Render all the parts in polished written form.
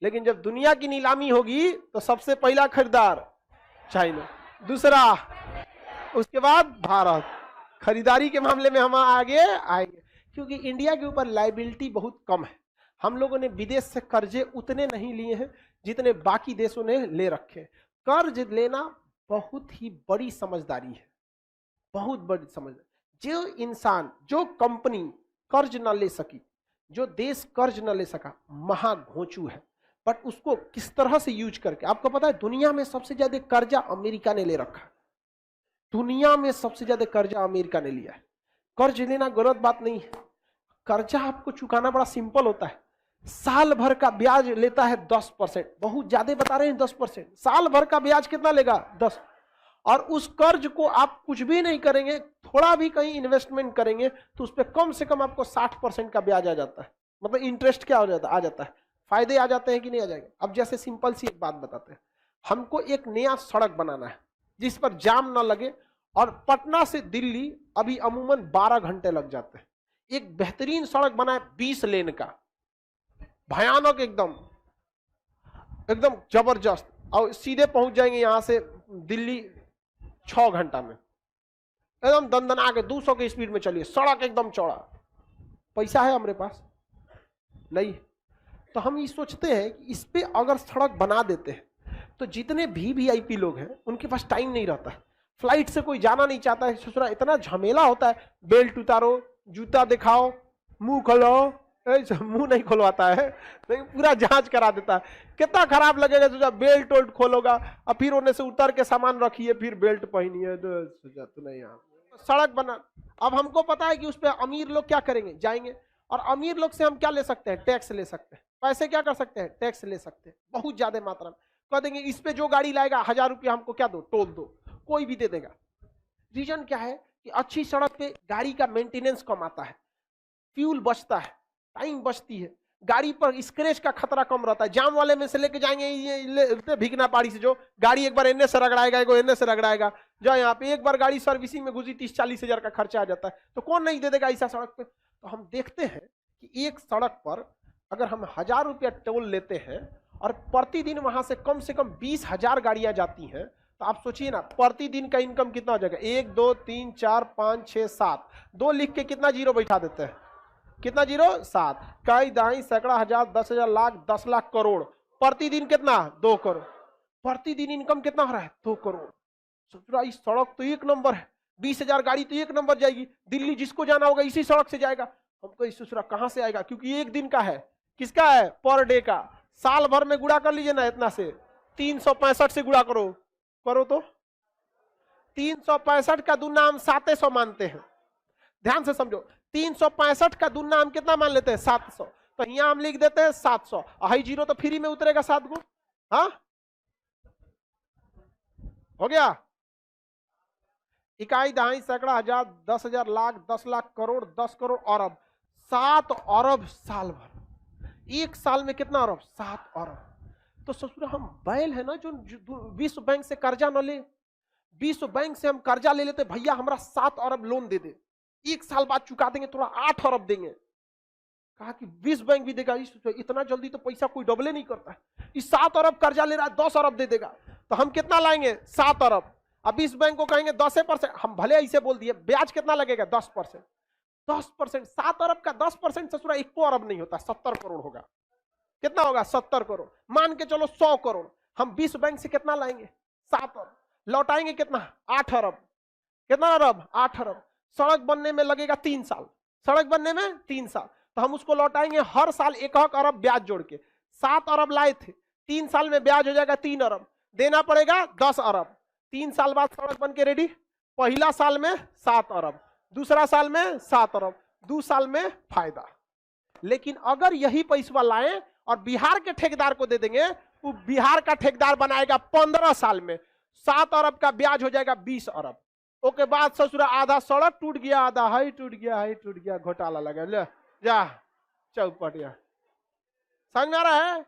लेकिन जब दुनिया की नीलामी होगी तो सबसे पहला खरीदार चाइना, दूसरा उसके बाद भारत। खरीदारी के मामले में हम आगे आएंगे, क्योंकि इंडिया के ऊपर लायबिलिटी बहुत कम है। हम लोगों ने विदेश से कर्जे उतने नहीं लिए हैं जितने बाकी देशों ने ले रखे। कर्ज लेना बहुत ही बड़ी समझदारी है, बहुत बड़ी समझदारी। जो इंसान, जो कंपनी कर्ज ना ले सकी, जो देश कर्ज ना ले सका, महाघोंचू है। बट उसको किस तरह से यूज करके, आपको पता है दुनिया में सबसे ज्यादा कर्जा अमेरिका ने ले रखा है। दुनिया में सबसे ज्यादा कर्जा अमेरिका ने लिया है। कर्ज लेना गलत बात नहीं है, कर्जा आपको चुकाना बड़ा सिंपल होता है। साल भर का ब्याज लेता है 10%, बहुत ज्यादा बता रहे हैं 10%। साल भर का ब्याज कितना लेगा? 10। और उस कर्ज को आप कुछ भी नहीं करेंगे, थोड़ा भी कहीं इन्वेस्टमेंट करेंगे तो उस पर कम से कम आपको 60% का ब्याज आ जाता है। मतलब इंटरेस्ट क्या हो जाता है? आ जाता है। फायदे आ जाते हैं कि नहीं आ जाएंगे? अब जैसे सिंपल सी एक बात बताते हैं, हमको एक नया सड़क बनाना है जिस पर जाम ना लगे, और पटना से दिल्ली अभी अमूमन 12 घंटे लग जाते हैं। एक बेहतरीन सड़क बनाए 20 लेन का, भयानक, एकदम एकदम जबरदस्त, और सीधे पहुंच जाएंगे यहां से दिल्ली 6 घंटा में, एकदम दंदना के 200 की स्पीड में चलिए, सड़क एकदम चौड़ा। पैसा है हमारे पास? नहीं। तो हम ये सोचते हैं कि इस पे अगर सड़क बना देते हैं तो जितने भी वीआईपी लोग हैं उनके पास टाइम नहीं रहता है, फ्लाइट से कोई जाना नहीं चाहता है, ससुरा इतना झमेला होता है, बेल्ट उतारो, जूता दिखाओ, मुंह खोलो, मुंह नहीं खुलवाता है, नहीं पूरा जांच करा देता है। कितना खराब लगेगा सोचा, बेल्ट वोल्ट खोलोगा और फिर उन्हें से उतर के सामान रखिए, फिर बेल्ट पहनिए, सोचा तो नहीं यार। सड़क बना, अब हमको पता है कि उस पर अमीर लोग क्या करेंगे, जाएंगे, और अमीर लोग से हम क्या ले सकते हैं? टैक्स ले सकते हैं। पैसे क्या कर सकते हैं? टैक्स ले सकते हैं, बहुत ज्यादा मात्रा में। कह देंगे इस पे जो गाड़ी लाएगा 1000 रुपया हमको क्या दो, टोल दो, कोई भी दे देगा। रीजन क्या है कि अच्छी सड़क पे गाड़ी का मेंटेनेंस कम आता है, फ्यूल बचता है, टाइम बचती है, गाड़ी पर स्क्रैच का खतरा कम रहता है। जाम वाले में से लेके जाएंगे ये भिगना पाड़ी से, जो गाड़ी एक बार एने से रगड़ाएगा, एगो एने से रगड़ाएगा, जो यहाँ पे एक बार गाड़ी सर्विसिंग में घुसी 30-40 हजार का खर्चा आ जाता है, तो कौन नहीं दे देगा ऐसा सड़क पे? तो हम देखते हैं कि एक सड़क पर अगर हम 1000 रुपया टोल लेते हैं और प्रतिदिन वहां से कम 20,000 गाड़ियां जाती हैं, तो आप सोचिए ना प्रतिदिन का इनकम कितना हो जाएगा? 1 2 3 4 5 6 7, 2 लिख के कितना जीरो बैठा देते हैं? कितना जीरो? 7। कई दाई सैकड़ा हजार 10,000 लाख 10 लाख करोड़, प्रतिदिन कितना? 2 करोड़। प्रतिदिन इनकम कितना हो रहा है? 2 करोड़। सोच इस सड़क तो एक नंबर है, 20,000 गाड़ी तो एक नंबर जाएगी, दिल्ली जिसको जाना होगा इसी सड़क से जाएगा। हमको इस दूसरा कहां से आएगा? क्योंकि एक दिन का है, किसका है? पर डे का। साल भर में गुड़ा कर लीजिए ना, इतना से 365 से गुड़ा करो, करो तो 365 का दूना हम 700 मानते हैं। ध्यान से समझो, 365 का दूना हम कितना मान लेते हैं? 700। तो यहां हम लिख देते हैं 700, हाई जीरो तो फ्री में उतरेगा 7 गो। हाँ हो गया। इकाई दहाई सैकड़ा हजार 10,000 लाख 10 लाख करोड़ 10 करोड़ अरब, 7 अरब साल भर। एक साल में कितना अरब? 7 अरब। तो ससुरा हम बैल है ना जो विश्व बैंक से कर्जा न ले, विश्व बैंक से हम कर्जा ले लेते, भैया हमारा 7 अरब लोन दे दे, एक साल बाद चुका देंगे, थोड़ा 8 अरब देंगे। कहा कि विश्व बैंक भी देगा, इतना जल्दी तो पैसा कोई डबले नहीं करता है, इस 7 अरब कर्जा ले रहा है 10 अरब दे देगा, तो हम कितना लाएंगे? 7 अरब। अब विश्व बैंक को कहेंगे 10%, हम भले ऐसे बोल दिए, ब्याज कितना लगेगा? 10%। 10%, 7 अरब का 10% ससुरा 1 अरब नहीं होता, 70 करोड़ होगा। कितना होगा? 70 करोड़। मान के चलो 100 करोड़, हम विश्व बैंक से कितना लाएंगे? 7 अरब। लौटाएंगे कितना? 8 अरब। कितना अरब? 8 अरब। सड़क बनने में लगेगा 3 साल, सड़क बनने में 3 साल, तो हम उसको लौटाएंगे हर साल 1 अरब ब्याज जोड़ के। 7 अरब लाए थे, 3 साल में ब्याज हो जाएगा 3 अरब, देना पड़ेगा 10 अरब। 3 साल बाद सड़क बन के रेडी, पहला साल में 7 अरब, दूसरा साल में 7 अरब, 2 साल में फायदा। लेकिन अगर यही पैसा लाएं और बिहार के ठेकेदार को दे देंगे, वो बिहार का ठेकेदार बनाएगा 15 साल में, 7 अरब का ब्याज हो जाएगा 20 अरब। ओके बाद ससुरा आधा सड़क टूट गया, आधा हाई टूट गया, हाई टूट गया, घोटाला लगा, ले जा चौपटिया। समझ आ रहा है?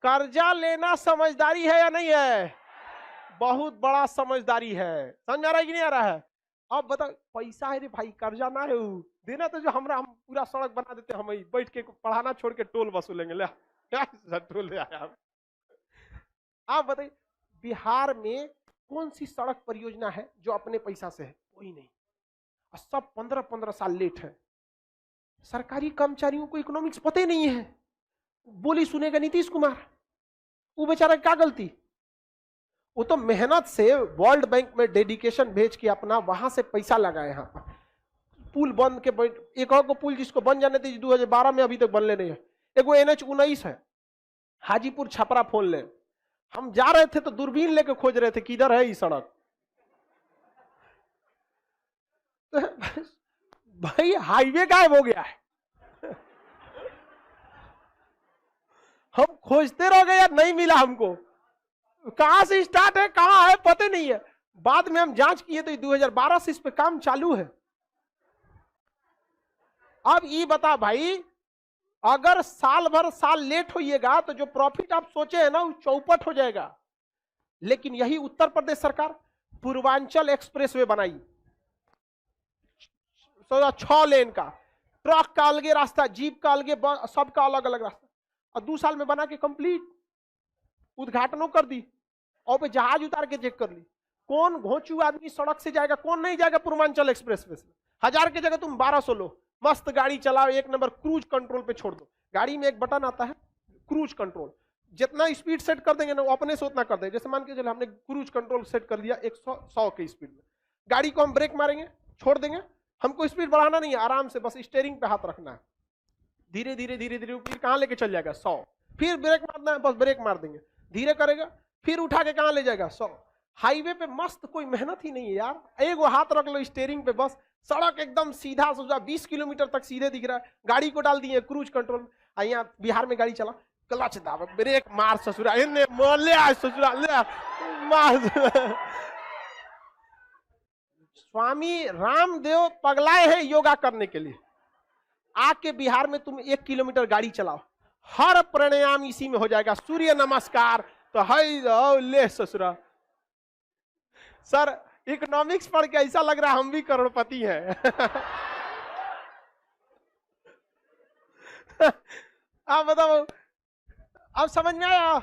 कर्जा लेना समझदारी है या नहीं है? बहुत बड़ा समझदारी है। समझ आ रहा है कि नहीं आ रहा है? अब बता, पैसा है रे भाई, कर्जा ना है देना, तो जो हम पूरा सड़क बना देते, हम बैठ के पढ़ाना छोड़ के टोल वसूलेंगे, ले आप बताइए बिहार में कौन सी सड़क परियोजना है जो अपने पैसा से है? कोई नहीं। और सब 15-15 साल लेट है। सरकारी कर्मचारियों को इकोनॉमिक्स पता ही नहीं है, बोली सुनेगा नीतीश कुमार, वो बेचारा क्या गलती? वो तो मेहनत से वर्ल्ड बैंक में डेडिकेशन भेज के अपना वहां से पैसा लगाए। यहाँ पर पुल बंद के एक और को पुल जिसको बन जाने थे 2012 में, अभी तक बनले नहीं है। एगो NH-19 है, हाजीपुर छपरा फोन ले, हम जा रहे थे तो दूरबीन लेके खोज रहे थे किधर है ये सड़क। भाई हाईवे गायब हो गया है। हम खोजते रह गए यार, नहीं मिला हमको, कहां से स्टार्ट है कहां है पता नहीं है। बाद में हम जांच किए तो 2012 से इस पे काम चालू है। अब ये बता भाई, अगर साल भर साल लेट होइएगा तो जो प्रॉफिट आप सोचे हैं ना वो चौपट हो जाएगा। लेकिन यही उत्तर प्रदेश सरकार पूर्वांचल एक्सप्रेसवे बनाई, 6 लेन का, ट्रक का अलगे रास्ता, जीप का अलगे, सबका अलग अलग रास्ता, और 2 साल में बना के कंप्लीट उद्घाटनों कर दी। और पे जहाज उतार के चेक कर ली कौन घोंचू आदमी सड़क से जाएगा, कौन नहीं जाएगा पूर्वांचल एक्सप्रेसवे से। 1000 की जगह तुम 1200 लो, मस्त गाड़ी चलाओ, 1 नंबर, क्रूज कंट्रोल पे छोड़ दो। गाड़ी में एक बटन आता है क्रूज कंट्रोल, जितना स्पीड सेट कर देंगे ना वो अपने से उतना कर देंगे। जैसे मान के चलो हमने क्रूज कंट्रोल सेट कर दिया 100 की स्पीड में, गाड़ी को हम ब्रेक मारेंगे छोड़ देंगे, हमको स्पीड बढ़ाना नहीं है, आराम से बस स्टीयरिंग पे हाथ रखना है, धीरे धीरे धीरे धीरे फिर कहां लेके चल जाएगा 100, फिर ब्रेक मारना है, बस ब्रेक मार देंगे, धीरे करेगा, फिर उठा के कहां ले जाएगा 100। हाईवे पे मस्त, कोई मेहनत ही नहीं है यार, एक हाथ रख लो स्टीयरिंग पे, बस सड़क एकदम सीधा सुधा 20 किलोमीटर तक सीधे दिख रहा है। गाड़ी को डाल दिए क्रूज कंट्रोल। यहाँ बिहार में गाड़ी चला, क्लच दाब, ब्रेक मार ससुरा, ससुरा ले मार। स्वामी रामदेव पगलाए हैं योगा करने के लिए, आके बिहार में तुम 1 किलोमीटर गाड़ी चलाओ, हर प्राणायाम इसी में हो जाएगा, सूर्य नमस्कार तो है ले ससुरा। सर इकोनॉमिक्स पढ़ के ऐसा लग रहा है हम भी करोड़पति हैं। आप बताओ, अब समझ में आया?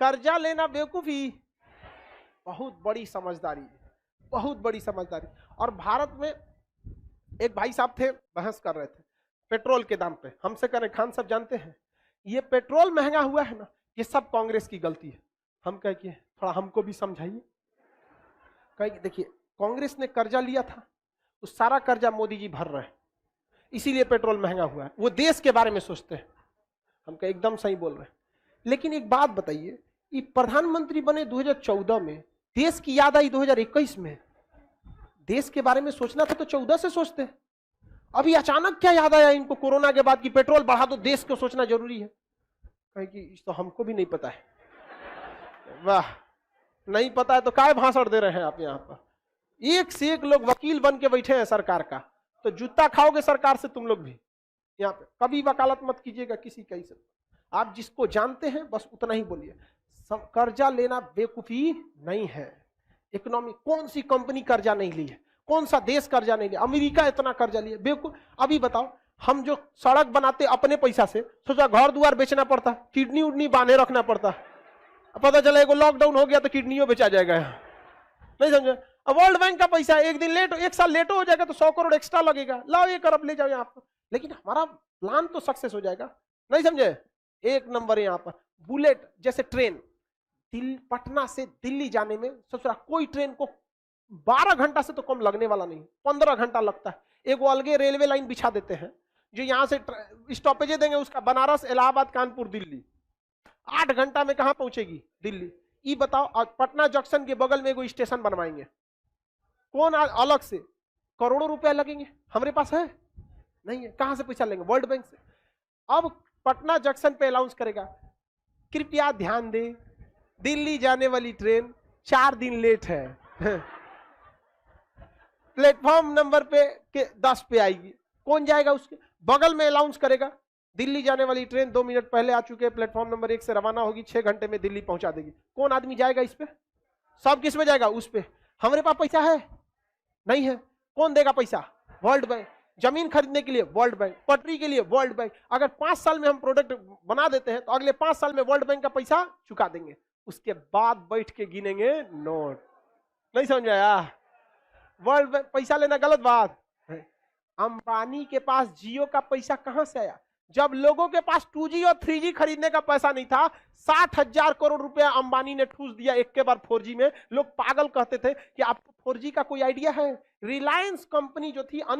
कर्जा लेना बेवकूफी, बहुत बड़ी समझदारी, बहुत बड़ी समझदारी। और भारत में एक भाई साहब थे, बहस कर रहे थे पेट्रोल के दाम पे, हमसे करें खान साहब जानते हैं ये पेट्रोल महंगा हुआ है ना, ये सब कांग्रेस की गलती है। हम कह के थोड़ा हमको भी समझाइए। कहे देखिए कांग्रेस ने कर्जा लिया था, उस सारा कर्जा मोदी जी भर रहे हैं, इसीलिए पेट्रोल महंगा हुआ है। वो देश के बारे में सोचते हैं, हम कह एकदम सही बोल रहे हैं। लेकिन एक बात बताइए, ये प्रधानमंत्री बने 2014 में, देश की याद आई 2021 में, देश के बारे में सोचना था तो 14 से सोचते। अभी अचानक क्या याद आया इनको कोरोना के बाद कि पेट्रोल बढ़ा दो, देश को सोचना जरूरी है? कहे कि तो हमको भी नहीं पता है। वाह, नहीं पता है तो काय भाषण दे रहे हैं आप यहाँ पर? एक से एक लोग वकील बन के बैठे हैं सरकार का, तो जूता खाओगे सरकार से तुम लोग भी। यहाँ पे कभी वकालत मत कीजिएगा किसी का ही से, आप जिसको जानते हैं बस उतना ही बोलिए। कर्जा लेना बेवकूफी नहीं है। इकोनॉमी, कौन सी कंपनी कर्जा नहीं ली है, कौन सा देश कर्जा नहीं लिया? अमेरिका इतना कर्जा लिया, बेवकूफ। अभी बताओ, हम जो सड़क बनाते अपने पैसा से, सोचा घर द्वार बेचना पड़ता, किडनी उडनी बांधे रखना पड़ता, पता चला एगो लॉकडाउन हो गया तो किडनियों बेचा जाएगा। नहीं समझे? अब वर्ल्ड बैंक का पैसा एक दिन लेट, 1 साल लेट हो जाएगा तो 100 करोड़ एक्स्ट्रा लगेगा, लाओ 1 अरब ले जाओ यहाँ पर। लेकिन हमारा प्लान तो सक्सेस हो जाएगा। नहीं समझे? एक नंबर यहाँ पर बुलेट जैसे ट्रेन, पटना से दिल्ली जाने में ससुरा कोई ट्रेन को 12 घंटा से तो कम लगने वाला नहीं, 15 घंटा लगता है। एक अलगे रेलवे लाइन बिछा देते हैं जो यहाँ से स्टॉपेजे देंगे उसका, बनारस, इलाहाबाद, कानपुर, दिल्ली, 8 घंटा में कहां पहुंचेगी दिल्ली? ये बताओ। और पटना जंक्शन के बगल में एगो स्टेशन बनवाएंगे, कौन अलग से करोड़ों रुपया लगेंगे, हमारे पास है नहीं है, कहां से पैसा लेंगे? वर्ल्ड बैंक से। अब पटना जंक्शन पे अनाउंस करेगा, कृपया ध्यान दें, दिल्ली जाने वाली ट्रेन 4 दिन लेट है, प्लेटफॉर्म नंबर पे 10 पे आएगी। कौन जाएगा? उसके बगल में अनाउंस करेगा, दिल्ली जाने वाली ट्रेन 2 मिनट पहले आ चुके हैं, प्लेटफॉर्म नंबर 1 से रवाना होगी, 6 घंटे में दिल्ली पहुंचा देगी। कौन आदमी जाएगा इस पे? सब किस में जाएगा? उस पे। हमारे पास पैसा है नहीं है, कौन देगा पैसा? World bank. जमीन खरीदने के लिए वर्ल्ड बैंक, पटरी के लिए वर्ल्ड बैंक। अगर 5 साल में हम प्रोडक्ट बना देते हैं तो अगले 5 साल में वर्ल्ड बैंक का पैसा चुका देंगे। उसके बाद बैठ के गिनेंगे नोट। नहीं समझ में आया? वर्ल्ड बैंक पैसा लेना गलत बात है। अंबानी के पास जियो का पैसा कहां से आया? जब लोगों के पास 2G और 3G खरीदने का पैसा नहीं था, 60,000 करोड़ रुपया अंबानी ने ठूस दिया एक के बार 4G में। लोग पागल कहते थे कि आपको 4G का कोई आइडिया है? रिलायंस कंपनी जो थी